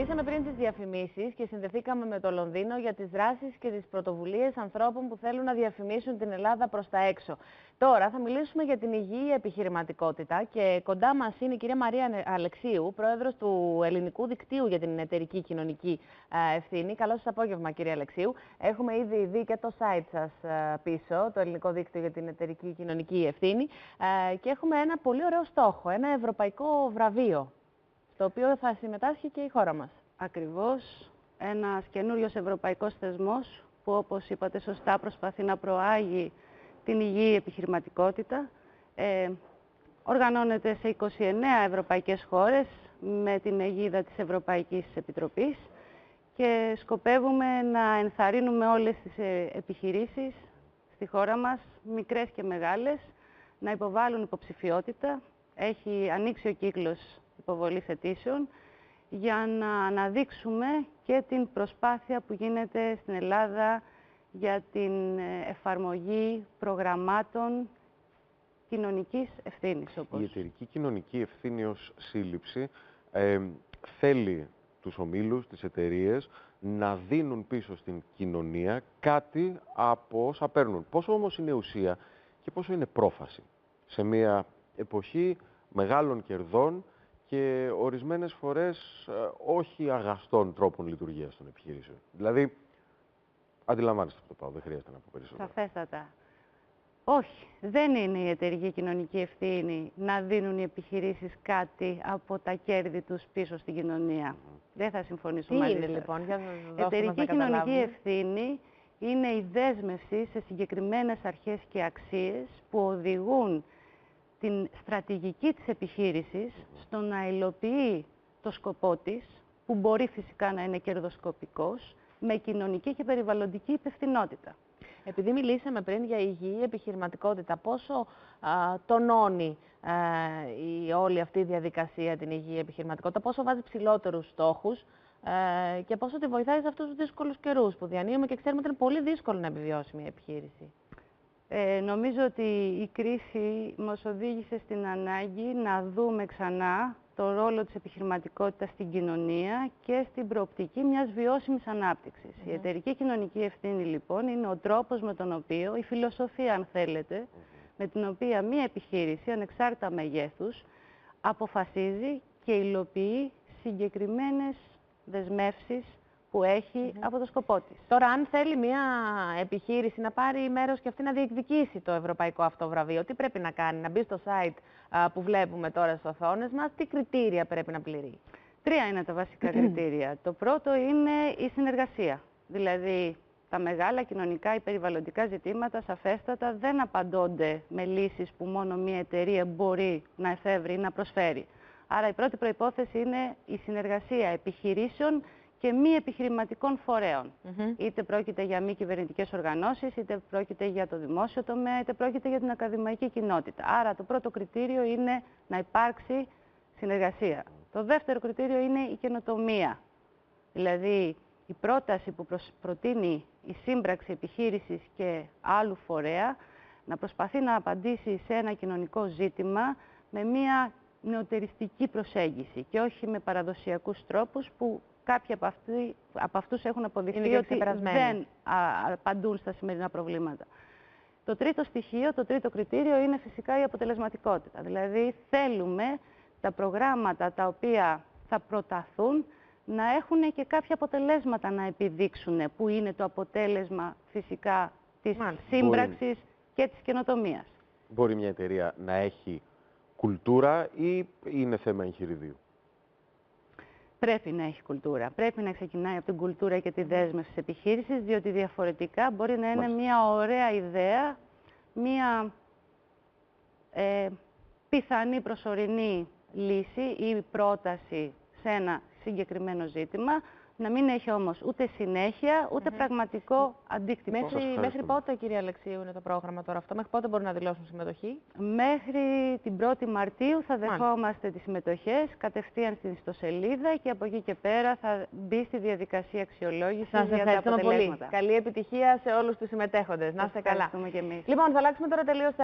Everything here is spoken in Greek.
Μιλήσαμε πριν τις διαφημίσεις και συνδεθήκαμε με το Λονδίνο για τις δράσεις και τις πρωτοβουλίες ανθρώπων που θέλουν να διαφημίσουν την Ελλάδα προς τα έξω. Τώρα θα μιλήσουμε για την υγιή επιχειρηματικότητα και κοντά μας είναι η κυρία Μαρία Αλεξίου, πρόεδρος του Ελληνικού Δικτύου για την Εταιρική Κοινωνική Ευθύνη. Καλό σας απόγευμα, κυρία Αλεξίου. Έχουμε ήδη δει και το site σας πίσω, το Ελληνικό Δίκτυο για την Εταιρική Κοινωνική Ευθύνη, και έχουμε ένα πολύ ωραίο στόχο, ένα ευρωπαϊκό βραβείο, στο οποίο θα συμμετάσχει και η χώρα μας. Ακριβώς, ένας καινούριος ευρωπαϊκός θεσμός που, όπως είπατε σωστά, προσπαθεί να προάγει την υγιή επιχειρηματικότητα. Οργανώνεται σε 29 ευρωπαϊκές χώρες με την αιγίδα της Ευρωπαϊκής Επιτροπής και σκοπεύουμε να ενθαρρύνουμε όλες τις επιχειρήσεις στη χώρα μας, μικρές και μεγάλες, να υποβάλουν υποψηφιότητα. Έχει ανοίξει ο κύκλος υποβολής αιτήσεων για να αναδείξουμε και την προσπάθεια που γίνεται στην Ελλάδα για την εφαρμογή προγραμμάτων κοινωνικής ευθύνης. Η εταιρική κοινωνική ευθύνη ως σύλληψη θέλει τους ομίλους, τις εταιρείες, να δίνουν πίσω στην κοινωνία κάτι από όσα παίρνουν. Πόσο όμως είναι ουσία και πόσο είναι πρόφαση σε μια εποχή μεγάλων κερδών και ορισμένες φορές όχι αγαστών τρόπων λειτουργίας των επιχειρήσεων. Δηλαδή, αντιλαμβάνεστε αυτό το πάω, δεν χρειάζεται να πω περισσότερο. Σαφέστατα. Όχι, δεν είναι η εταιρική κοινωνική ευθύνη να δίνουν οι επιχειρήσεις κάτι από τα κέρδη τους πίσω στην κοινωνία. Δεν θα συμφωνήσουμε μαζί σας. Τι είναι λοιπόν, για να εταιρική κοινωνική ευθύνη είναι η δέσμευση σε συγκεκριμένες αρχές και αξίες που οδηγούν την στρατηγική της επιχείρησης στο να υλοποιεί το σκοπό της, που μπορεί φυσικά να είναι κερδοσκοπικός, με κοινωνική και περιβαλλοντική υπευθυνότητα. Επειδή μιλήσαμε πριν για υγιή επιχειρηματικότητα, πόσο τονώνει όλη αυτή η διαδικασία την υγιή επιχειρηματικότητα, πόσο βάζει ψηλότερους στόχους και πόσο τη βοηθάει σε αυτούς τους δύσκολους καιρούς που διανύουμε και ξέρουμε ότι είναι πολύ δύσκολο να επιβιώσει μια επιχείρηση. Νομίζω ότι η κρίση μας οδήγησε στην ανάγκη να δούμε ξανά το ρόλο της επιχειρηματικότητας στην κοινωνία και στην προοπτική μιας βιώσιμης ανάπτυξης. Η εταιρική κοινωνική ευθύνη, λοιπόν, είναι ο τρόπος με τον οποίο, η φιλοσοφία, αν θέλετε, με την οποία μια επιχείρηση, ανεξάρτητα μεγέθους, αποφασίζει και υλοποιεί συγκεκριμένες δεσμεύσεις που έχει από το σκοπό της. Τώρα, αν θέλει μια επιχείρηση να πάρει μέρος και αυτή να διεκδικήσει το ευρωπαϊκό αυτό βραβείο, τι πρέπει να κάνει, να μπει στο site που βλέπουμε τώρα στις οθόνες μας, τι κριτήρια πρέπει να πληρεί? 3 είναι τα βασικά κριτήρια. Το πρώτο είναι η συνεργασία. Δηλαδή, τα μεγάλα κοινωνικά ή περιβαλλοντικά ζητήματα, σαφέστατα, δεν απαντώνται με λύσεις που μόνο μια εταιρεία μπορεί να εφεύρει ή να προσφέρει. Άρα, η πρώτη προϋπόθεση είναι η συνεργασία επιχειρήσεων και μη επιχειρηματικών φορέων. Είτε πρόκειται για μη κυβερνητικές οργανώσεις, είτε πρόκειται για το δημόσιο τομέα, είτε πρόκειται για την ακαδημαϊκή κοινότητα. Άρα το πρώτο κριτήριο είναι να υπάρξει συνεργασία. Το δεύτερο κριτήριο είναι η καινοτομία. Δηλαδή η πρόταση που προτείνει η σύμπραξη επιχείρησης και άλλου φορέα να προσπαθεί να απαντήσει σε ένα κοινωνικό ζήτημα με μια νεωτεριστική προσέγγιση και όχι με παραδοσιακούς τρόπους που κάποιοι από αυτούς έχουν αποδειχθεί ότι δεν απαντούν στα σημερινά προβλήματα. Το τρίτο στοιχείο, το τρίτο κριτήριο είναι φυσικά η αποτελεσματικότητα. Δηλαδή θέλουμε τα προγράμματα τα οποία θα προταθούν να έχουν και κάποια αποτελέσματα να επιδείξουν, που είναι το αποτέλεσμα φυσικά της σύμπραξης και της καινοτομίας. Μπορεί μια εταιρεία να έχει κουλτούρα ή είναι θέμα εγχειριδίου? Πρέπει να έχει κουλτούρα. Πρέπει να ξεκινάει από την κουλτούρα και τη δέσμευση της επιχείρησης, διότι διαφορετικά μπορεί να είναι μια ωραία ιδέα, μια πιθανή προσωρινή λύση ή πρόταση σε ένα συγκεκριμένο ζήτημα, να μην έχει όμως ούτε συνέχεια, ούτε πραγματικό αντίκτυπο. Μέχρι πότε, κυρία Αλεξίου, είναι το πρόγραμμα τώρα αυτό? Μέχρι πότε μπορούν να δηλώσουν συμμετοχή? Μέχρι την 1η Μαρτίου θα δεχόμαστε τις συμμετοχές κατευθείαν στην ιστοσελίδα και από εκεί και πέρα θα μπει στη διαδικασία αξιολόγησης για τα αποτελέσματα. Πολύ. Καλή επιτυχία σε όλους τους συμμετέχοντες. Να είστε καλά. Και εμείς. Λοιπόν, θα αλλάξουμε τώρα τελείως